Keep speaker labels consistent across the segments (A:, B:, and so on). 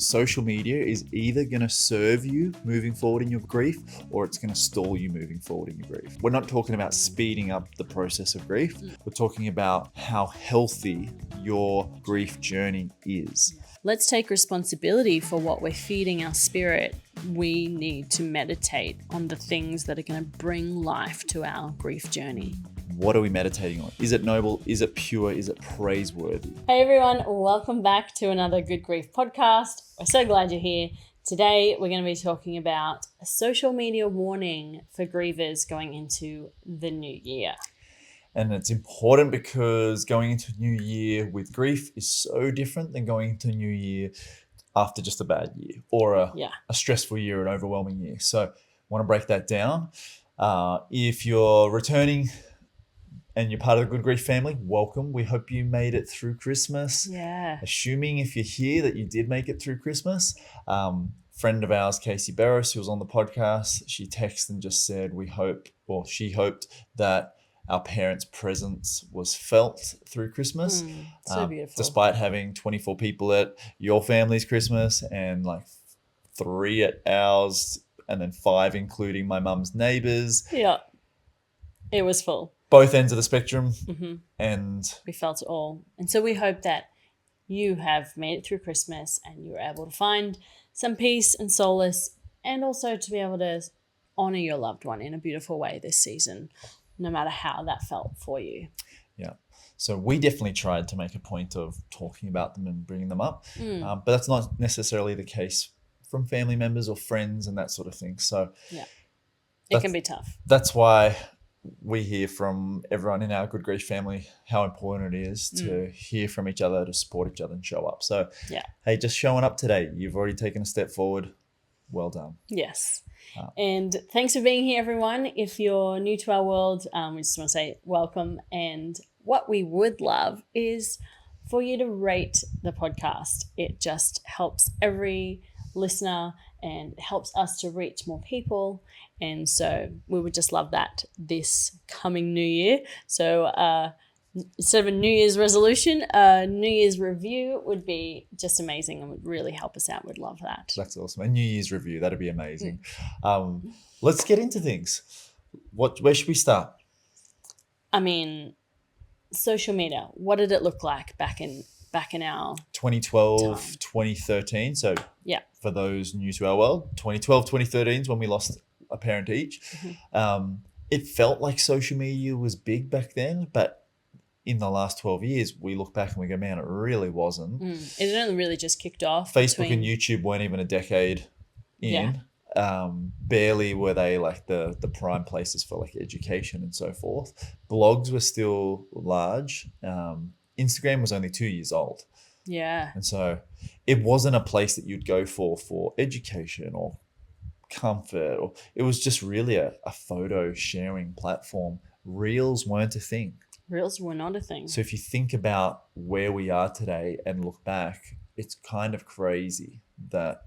A: social media is either going to serve you moving forward in your grief, or it's going to stall you moving forward in your grief. We're not talking about speeding up the process of grief. We're talking about how healthy your grief journey is.
B: Let's take responsibility for what we're feeding our spirit. We need to meditate on the things that are going to bring life to our grief journey.
A: What are we meditating on? Is it noble? Is it pure? Is it praiseworthy?
B: Hey everyone, welcome back to another Good Grief podcast. We're so glad you're here. Today we're going to be talking about a social media warning for grievers going into the new year.
A: And it's important because going into a new year with grief is so different than going into a new year after just a bad year or a stressful year, an overwhelming year. So I want to break that down. If you're returning and you're part of the Good Grief family, welcome. We hope you made it through Christmas.
B: Yeah.
A: Assuming if you're here that you did make it through Christmas. Friend of ours, Casey Barris, who was on the podcast, she texted and just said she hoped that our parents' presence was felt through Christmas.
B: So beautiful.
A: Despite having 24 people at your family's Christmas and like 3 at ours and then 5 including my mum's neighbours.
B: Yeah, it was full.
A: Both ends of the spectrum. And
B: we felt it all. And so we hope that you have made it through Christmas and you were able to find some peace and solace and also to be able to honour your loved one in a beautiful way this season, no matter how that felt for you.
A: Yeah. So we definitely tried to make a point of talking about them and bringing them up. But that's not necessarily the case from family members or friends and that sort of thing. So
B: yeah, it can be tough.
A: That's why we hear from everyone in our Good Grief family how important it is to hear from each other, to support each other and show up. So, hey, just showing up today, you've already taken a step forward. Well done.
B: Yes. And thanks for being here, everyone. If you're new to our world, we just want to say welcome. And what we would love is for you to rate the podcast. It just helps every listener and helps us to reach more people. And so we would just love that this coming new year. So instead of a New Year's resolution, a New Year's review would be just amazing and would really help us out. We'd love that.
A: That's awesome. A New Year's review, that'd be amazing. Let's get into things. Where should we start?
B: I mean, social media. What did it look like back in our
A: 2012,
B: time?
A: 2013. So for those new to our world, 2012, 2013 is when we lost a parent each. It felt like social media was big back then, but in the last 12 years, we look back and we go, man, it really wasn't.
B: It only really just kicked off.
A: Facebook and YouTube weren't even a decade in. Barely were they like the prime places for like education and so forth. Blogs were still large. Instagram was only 2 years old.
B: Yeah.
A: And so it wasn't a place that you'd go for education or comfort, or it was just really a photo sharing platform. Reels weren't a thing.
B: Reels were not a thing.
A: So if you think about where we are today and look back, it's kind of crazy that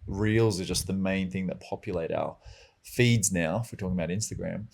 A: Reels are just the main thing that populate our feeds now. If we're talking about Instagram,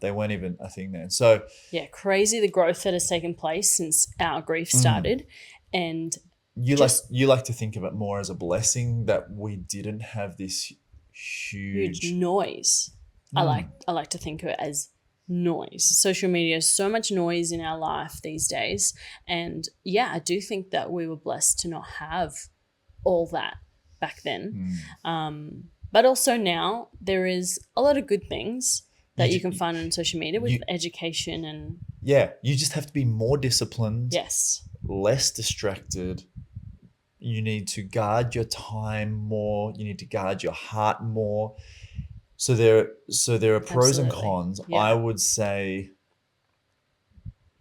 A: they weren't even a thing then. So
B: yeah, crazy the growth that has taken place since our grief started. And
A: you like to think of it more as a blessing that we didn't have this huge
B: noise. I like to think of it as noise. Social media is so much noise in our life these days. And yeah, I do think that we were blessed to not have all that back then. But also now there is a lot of good things that you can find on social media with education and...
A: Yeah, you just have to be more disciplined.
B: Yes.
A: Less distracted. You need to guard your time more. You need to guard your heart more. So there are pros and cons.
B: Yeah.
A: I would say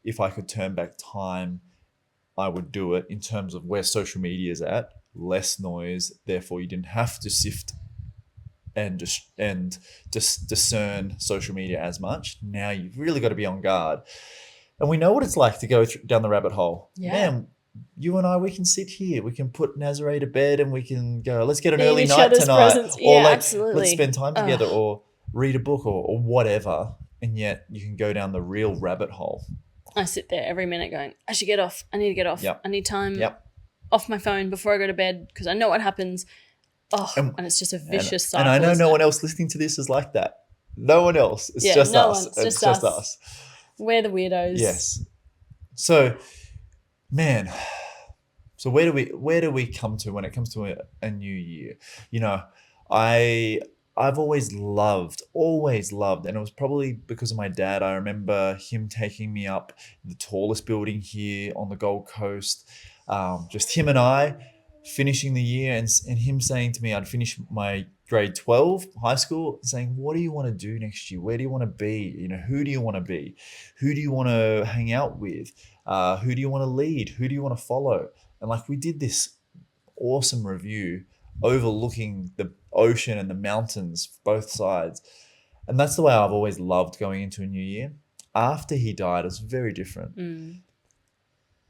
A: if I could turn back time, I would do it in terms of where social media is at. Less noise, therefore you didn't have to sift and just discern social media as much. Now you've really got to be on guard. And we know what it's like to go down the rabbit hole.
B: Yeah.
A: Man, you and I, we can sit here. We can put Nazare to bed and we can go, let's get an early night tonight.
B: Presence.
A: Or
B: yeah, absolutely.
A: Let's spend time together or read a book or whatever. And yet you can go down the real rabbit hole.
B: I sit there every minute going, I should get off. I need to get off.
A: Yep.
B: I need time.
A: Yep.
B: off my phone before I go to bed because I know what happens. Oh,
A: And,
B: and it's just a
A: and,
B: vicious
A: and I
B: cycle.
A: know
B: Isn't
A: no
B: it?
A: one else listening to this is like that. No one else. It's
B: Yeah,
A: just
B: no
A: us.
B: one. It's
A: It's
B: just
A: just
B: us.
A: us.
B: We're the weirdos.
A: Yes. So, man, so where do we come to when it comes to a new year? You know, I've always loved, and it was probably because of my dad. I remember him taking me up the tallest building here on the Gold Coast. Just him and I finishing the year, and him saying to me, I'd finish my grade 12 high school, saying, what do you want to do next year? Where do you want to be? You know, who do you want to be? Who do you want to hang out with? Who do you want to lead? Who do you want to follow? And like we did this awesome review overlooking the ocean and the mountains, both sides. And that's the way I've always loved going into a new year. After he died, it was very different.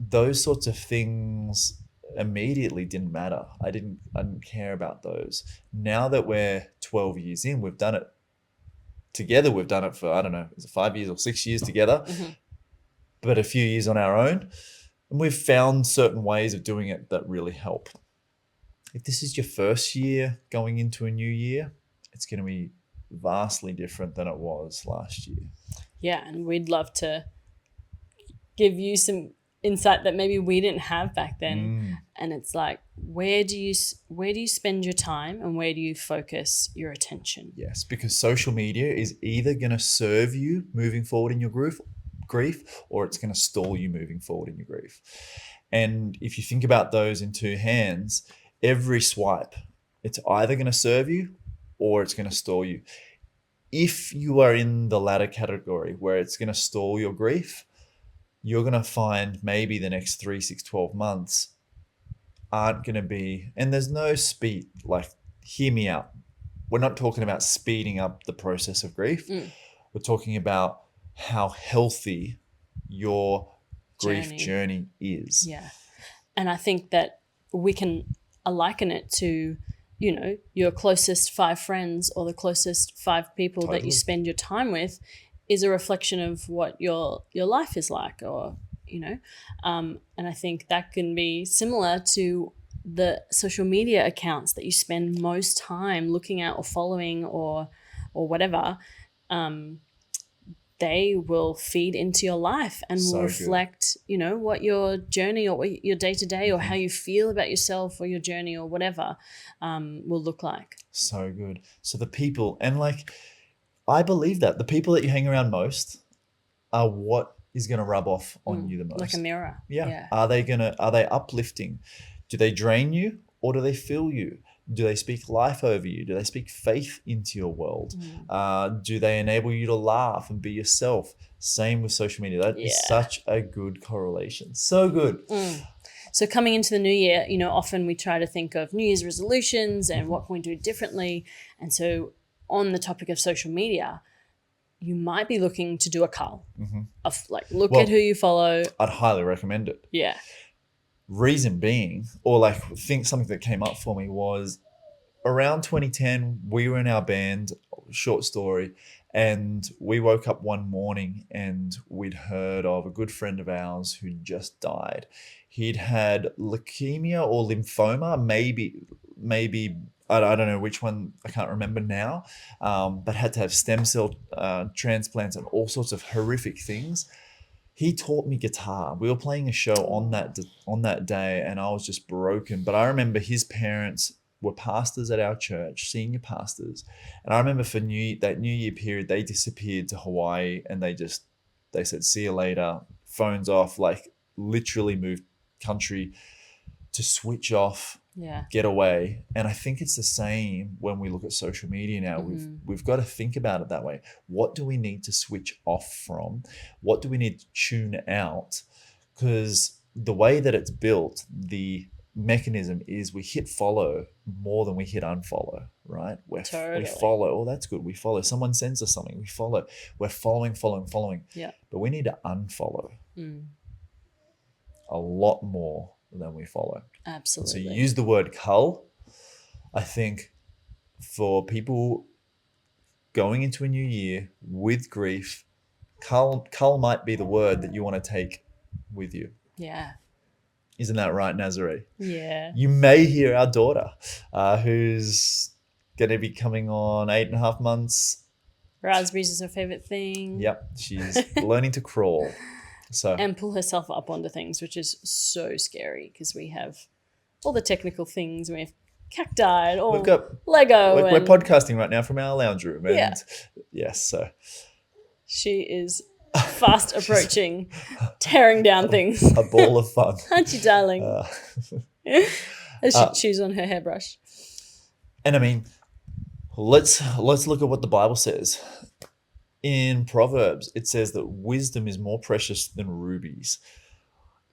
A: Those sorts of things immediately didn't matter. I didn't care about those. Now that we're 12 years in, we've done it together. We've done it for, I don't know, is it 5 years or 6 years together, but a few years on our own. And we've found certain ways of doing it that really help. If this is your first year going into a new year, it's going to be vastly different than it was last year.
B: Yeah, and we'd love to give you some insight that maybe we didn't have back then. And it's like, where do you spend your time and where do you focus your attention?
A: Yes, because social media is either going to serve you moving forward in your grief, or it's going to stall you moving forward in your grief. And if you think about those in two hands, every swipe, it's either going to serve you or it's going to stall you. If you are in the latter category where it's going to stall your grief, you're going to find maybe the next 3, 6, 12 months aren't going to be, and there's no speed, like, hear me out. We're not talking about speeding up the process of grief. We're talking about how healthy your grief journey is.
B: Yeah. And I think that we can liken it to, you know, your closest 5 friends or the closest 5 people that you spend your time with is a reflection of what your life is like, or, you know, and I think that can be similar to the social media accounts that you spend most time looking at or following or whatever. They will feed into your life and will reflect, you know, what your journey or what your day-to-day or how you feel about yourself or your journey or whatever will look like.
A: So good. So the people, and like, I believe that the people that you hang around most are what is going to rub off on you the most.
B: Like a mirror.
A: Yeah. Are they uplifting? Do they drain you or do they fill you? Do they speak life over you? Do they speak faith into your world? Do they enable you to laugh and be yourself? Same with social media. That is such a good correlation. So good.
B: So coming into the new year, you know, often we try to think of New Year's resolutions and what can we do differently. And so on the topic of social media, you might be looking to do a cull of like, look at who you follow.
A: I'd highly recommend it.
B: Yeah.
A: Reason being, or like, think something that came up for me was around 2010, we were in our band, short story, and we woke up one morning and we'd heard of a good friend of ours who just died. He'd had leukemia or lymphoma, maybe I don't know which one, I can't remember now, but had to have stem cell transplants and all sorts of horrific things. He taught me guitar. We were playing a show on that day, and I was just broken. But I remember his parents were pastors at our church, senior pastors, and I remember for that New Year period, they disappeared to Hawaii, and they said, "See you later," phones off, like literally moved country to switch off. Get away. And I think it's the same when we look at social media now. We've got to think about it that way. What do we need to switch off from? What do we need to tune out? Because the way that it's built, the mechanism is we hit follow more than we hit unfollow, right? We follow. Oh, that's good. We follow. Someone sends us something. We follow. We're following.
B: Yeah.
A: But we need to unfollow a lot more than we follow.
B: Absolutely.
A: So you use the word cull. I think for people going into a new year with grief, cull might be the word that you want to take with you.
B: Yeah.
A: Isn't that right, Nazare?
B: Yeah.
A: You may hear our daughter, who's going to be coming on 8.5 months.
B: Raspberries is her favorite thing.
A: Yep, she's learning to crawl. So
B: And pull herself up onto things, which is so scary because we have all the technical things. We have cacti and all
A: we've got
B: Lego.
A: we're
B: and
A: podcasting right now from our lounge room, and
B: Yeah.
A: yes, so
B: she is fast approaching, tearing down things.
A: a ball of fun.
B: Aren't you, darling? As she chews on her hairbrush.
A: And I mean, let's look at what the Bible says. In Proverbs, it says that wisdom is more precious than rubies.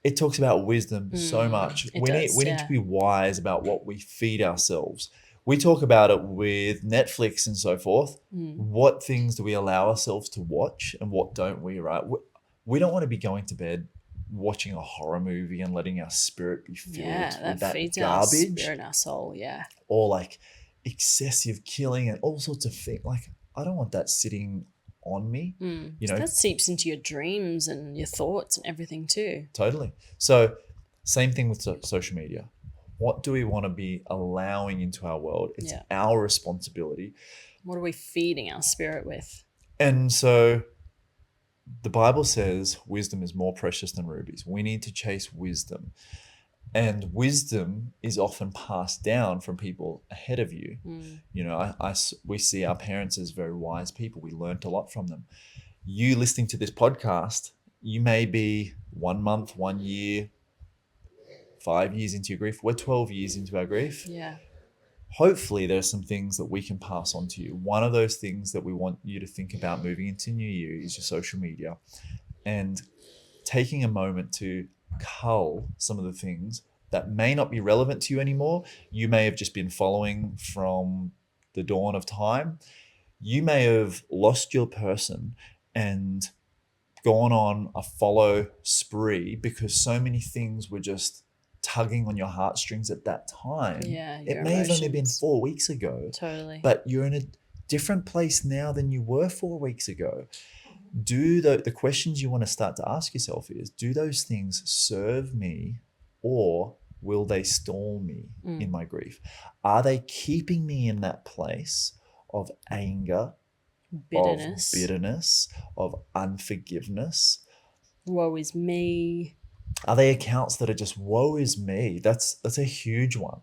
A: It talks about wisdom so much. We need to be wise about what we feed ourselves. We talk about it with Netflix and so forth. What things do we allow ourselves to watch and what don't we, right? We don't want to be going to bed watching a horror movie and letting our spirit be filled with that
B: feeds
A: garbage.
B: our spirit and our soul,
A: Or like excessive killing and all sorts of things. Like, I don't want that sitting on me. You know,
B: that seeps into your dreams and your thoughts and everything too.
A: Totally. So same thing with social media. What do we want to be allowing into our world? It's our responsibility.
B: What are we feeding our spirit with?
A: And so the Bible says wisdom is more precious than rubies. We need to chase wisdom. And wisdom is often passed down from people ahead of you. You know, we see our parents as very wise people. We learnt a lot from them. You listening to this podcast, you may be 1 month, 1 year, 5 years into your grief. We're 12 years into our grief.
B: Yeah.
A: Hopefully there's some things that we can pass on to you. One of those things that we want you to think about moving into New Year is your social media and taking a moment to cull some of the things that may not be relevant to you anymore. You may have just been following from the dawn of time. You may have lost your person and gone on a follow spree because so many things were just tugging on your heartstrings at that time.
B: Yeah,
A: it may have only been 4 weeks ago.
B: Totally.
A: But you're in a different place now than you were 4 weeks ago. Do the questions you want to start to ask yourself is, do those things serve me or will they stall me in my grief? Are they keeping me in that place of anger, bitterness, of unforgiveness?
B: Woe is me.
A: Are they accounts that are just woe is me? That's a huge one.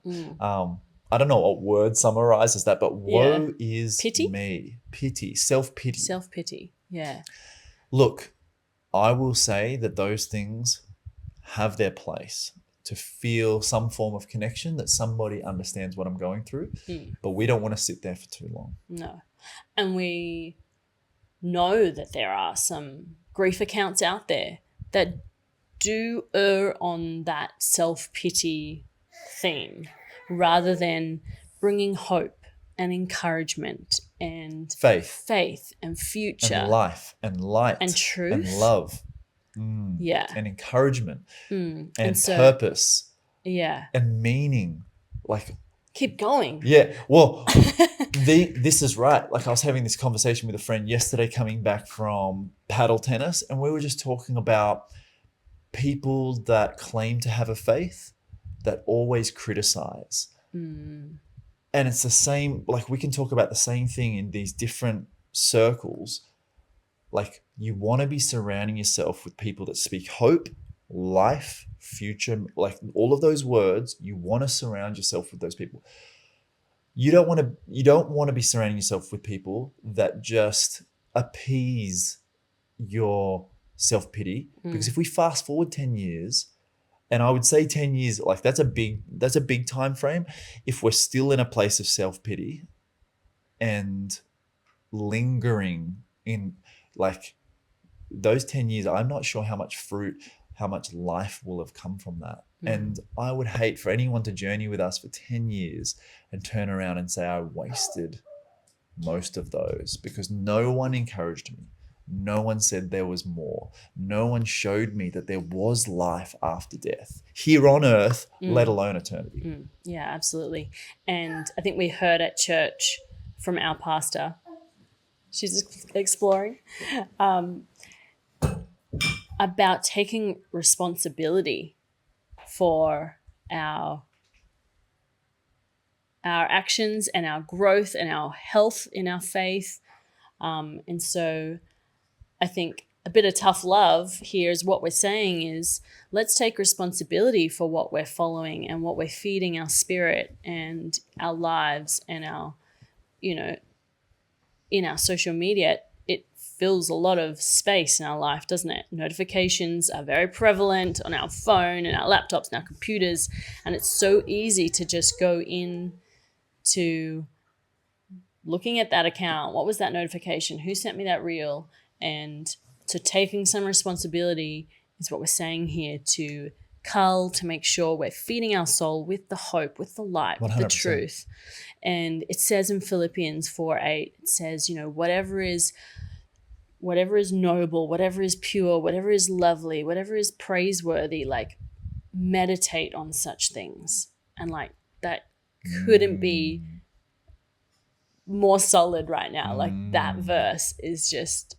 A: I don't know what word summarizes that, but woe is me. Pity, self-pity.
B: Self-pity, yeah.
A: Look, I will say that those things have their place to feel some form of connection, that somebody understands what I'm going through, but we don't want to sit there for too long.
B: No. And we know that there are some grief accounts out there that do err on that self-pity theme rather than bringing hope and encouragement and faith and future
A: and life and light
B: and truth
A: and love and encouragement and purpose and meaning. Like,
B: keep going.
A: Well, this is right. Like, I was having this conversation with a friend yesterday coming back from paddle tennis, and we were just talking about people that claim to have a faith that always criticize. And it's the same, like, we can talk about the same thing in these different circles. Like, you want to be surrounding yourself with people that speak hope, life, future, like all of those words. You want to surround yourself with those people. You don't want to be surrounding yourself with people that just appease your self-pity, because if we fast forward 10 years, and I would say 10 years, like that's a big time frame. If we're still in a place of self-pity and lingering in like those 10 years, I'm not sure how much fruit, how much life will have come from that. And I would hate for anyone to journey with us for 10 years and turn around and say, I wasted most of those, because no one encouraged me. No one said there was more. No one showed me that there was life after death here on earth, let alone eternity.
B: Yeah, absolutely. And I think we heard at church from our pastor, she's exploring, about taking responsibility for our actions and our growth and our health in our faith. And so I think a bit of tough love here is what we're saying is, let's take responsibility for what we're following and what we're feeding our spirit and our lives and our, in our social media. It fills a lot of space in our life, doesn't it? Notifications are very prevalent on our phone and our laptops and our computers. And it's so easy to just go in to looking at that account. What was that notification? Who sent me that reel? And so taking some responsibility is what we're saying here to cull, to make sure we're feeding our soul with the hope, with the light, with the
A: 100%.
B: truth. And it says in Philippians 4:8, it says, whatever is noble, whatever is pure, whatever is lovely, whatever is praiseworthy, like meditate on such things. And like that couldn't be more solid right now. Like that verse is just,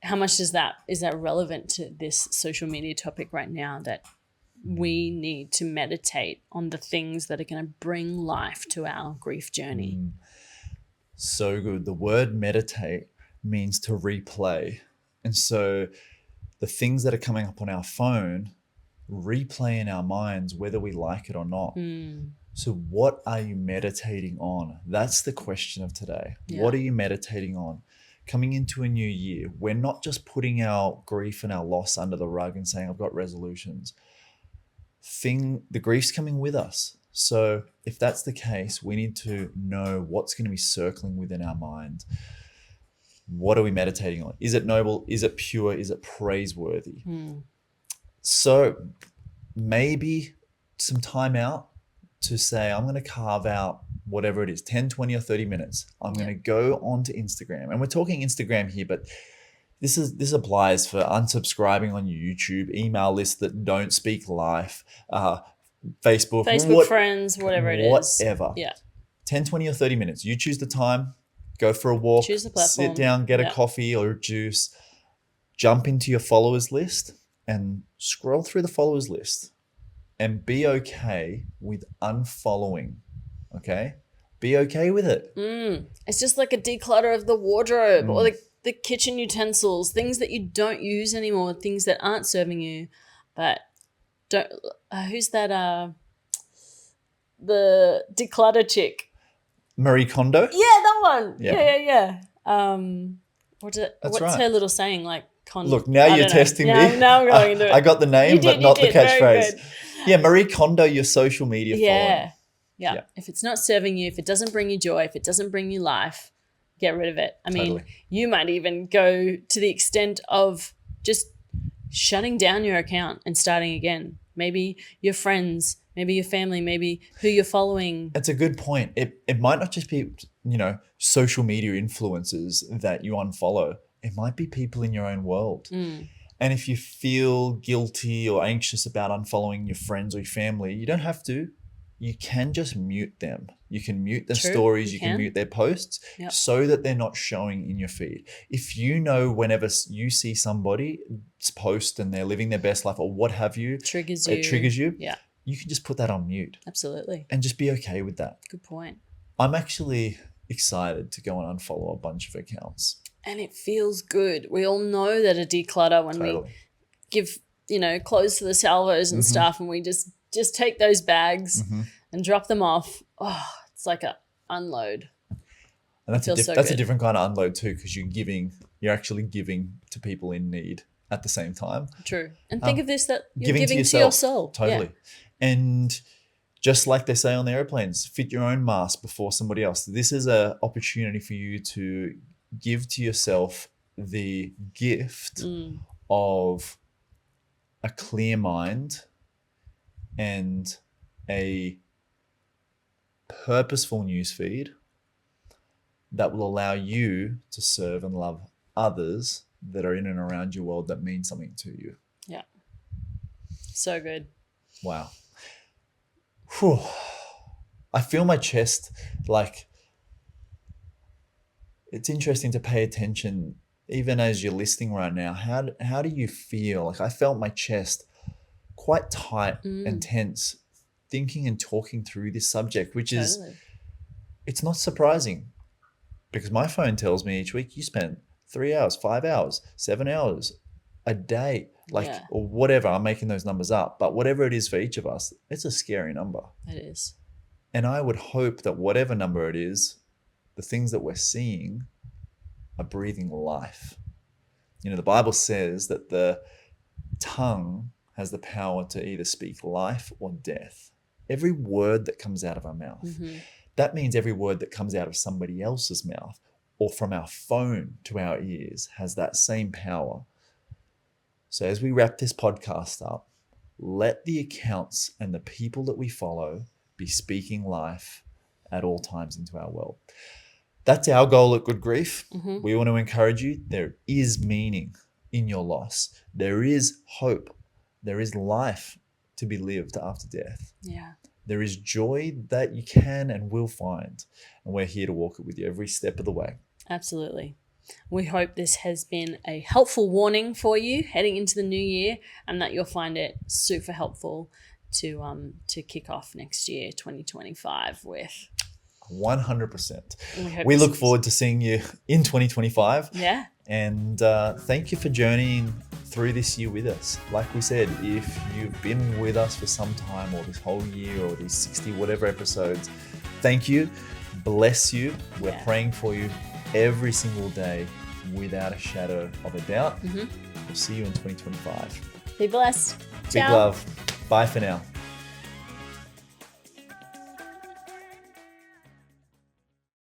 B: how much is that relevant to this social media topic right now, that we need to meditate on the things that are going to bring life to our grief journey.
A: So good. The word meditate means to replay. And so the things that are coming up on our phone replay in our minds whether we like it or not. So what are you meditating on? That's the question of today.
B: Yeah.
A: What are you meditating on? Coming into a new year, we're not just putting our grief and our loss under the rug and saying, I've got resolutions. The grief's coming with us. So if that's the case, we need to know what's going to be circling within our mind. What are we meditating on? Is it noble? Is it pure? Is it praiseworthy? So maybe some time out to say, I'm going to carve out whatever it is, 10, 20 or 30 minutes. I'm going to go onto Instagram. And we're talking Instagram here, but this applies for unsubscribing on YouTube, email lists that don't speak life, Facebook
B: friends, whatever it is.
A: Whatever.
B: Yeah.
A: 10, 20 or 30 minutes. You choose the time, go for a walk,
B: Choose the platform.
A: sit down, get a coffee or a juice, jump into your followers list and scroll through the followers list and be okay with unfollowing. Okay? Be okay with it.
B: It's just like a declutter of the wardrobe or the kitchen utensils, things that you don't use anymore, things that aren't serving you. But don't. Who's that? The declutter chick.
A: Marie Kondo?
B: Yeah, that one.
A: Yeah.
B: Yeah. What's
A: right.
B: her little saying? Like,
A: look, now you're testing me.
B: Now I'm going into it.
A: I got the name, but not the catchphrase.
B: Very
A: Yeah, Marie Kondo, your social media following.
B: Yeah. If it's not serving you, if it doesn't bring you joy, if it doesn't bring you life, get rid of it. I mean, you might even go to the extent of just shutting down your account and starting again. Maybe your friends, maybe your family, maybe who you're following.
A: It's a good point. It might not just be, social media influencers that you unfollow. It might be people in your own world. And if you feel guilty or anxious about unfollowing your friends or your family, you don't have to. You can just mute them. You can mute their stories. You can mute their posts so that they're not showing in your feed. If whenever you see somebody's post and they're living their best life or what have you, it triggers you.
B: Yeah.
A: You can just put that on mute.
B: Absolutely.
A: And just be okay with that.
B: Good point.
A: I'm actually excited to go and unfollow a bunch of accounts.
B: And it feels good. We all know that a declutter when we give, clothes to the salvos and stuff and we just take those bags and drop them off. Oh, it's like a unload.
A: And that's a different kind of unload too, because you're actually giving to people in need at the same time.
B: True. And think of this, that you're giving
A: to
B: to your soul.
A: Totally. Yeah. And just like they say on the airplanes, fit your own mask before somebody else. This is an opportunity for you to give to yourself the gift of a clear mind and a purposeful newsfeed that will allow you to serve and love others that are in and around your world that mean something to you.
B: Yeah. So good.
A: Wow. Whew. I feel my chest, like, it's interesting to pay attention even as you're listening right now. How do you feel? Like, I felt my chest quite tight and tense thinking and talking through this subject, which is, it's not surprising because my phone tells me each week you spend 3 hours, 5 hours, 7 hours a day, or whatever. I'm making those numbers up, but whatever it is for each of us, it's a scary number.
B: It is.
A: And I would hope that whatever number it is, the things that we're seeing are breathing life. You know, the Bible says that the tongue has the power to either speak life or death. Every word that comes out of our mouth. That means every word that comes out of somebody else's mouth or from our phone to our ears has that same power. So as we wrap this podcast up, let the accounts and the people that we follow be speaking life at all times into our world. That's our goal at Good Grief. We want to encourage you. There is meaning in your loss. There is hope. There is life to be lived after death.
B: Yeah.
A: There is joy that you can and will find. And we're here to walk it with you every step of the way.
B: Absolutely. We hope this has been a helpful warning for you heading into the new year, and that you'll find it super helpful to kick off next year, 2025, with.
A: 100%. We look forward to seeing you in 2025.
B: Yeah.
A: And thank you for journeying through this year with us. Like we said, if you've been with us for some time, or this whole year, or these 60 whatever episodes, thank you. Bless you. We're praying for you every single day without a shadow of a doubt. We'll see you in 2025.
B: Be blessed.
A: Big love. Bye for now.